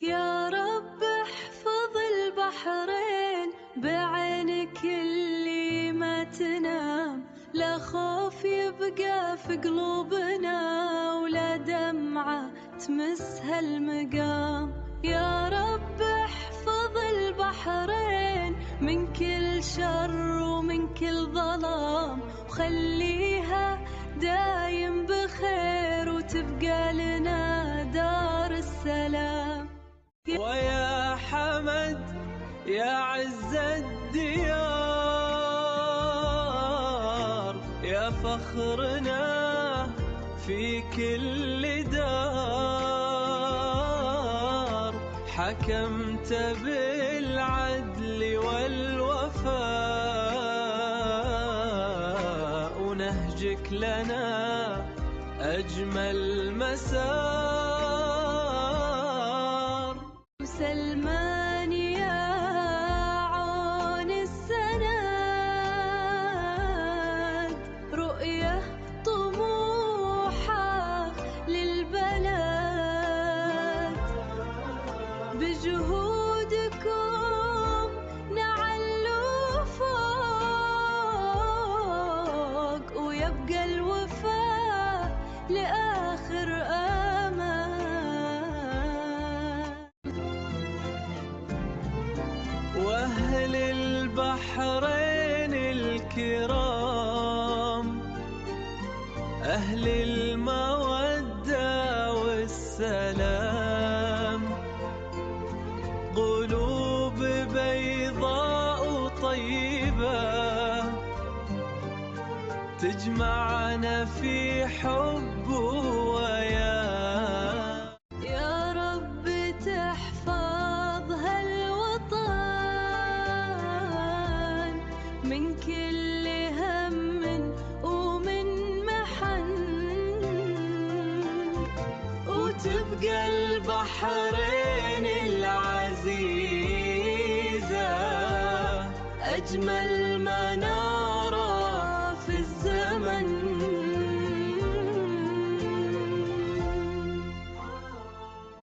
يا رب احفظ البحرين بعينك اللي ما تنام، لا خوف يبقى في قلوبنا ولا دمعة تمس هالمقام. يا رب احفظ البحرين من كل شر ومن كل ظلام، وخليها دايم بخير وتبقى لنا دار السلام. ويا حمد يا عز الديار، يا فخرنا في كل دار، حكمت بالعدل والوفاء، ونهجك لنا أجمل مسار. سلمان يا عون السناد، رؤية طموحة للبلد، بجهودكم نعلو فوق، ويبقى الوفاء لآخر أمان. وأهل البحرين الكرام، أهل المودة والسلام، قلوب بيضاء وطيبة تجمعنا في حب ويا. يا رب تحفظ هالوطن من كل هم ومن محن، وتبقى البحرين العزيزة أجمل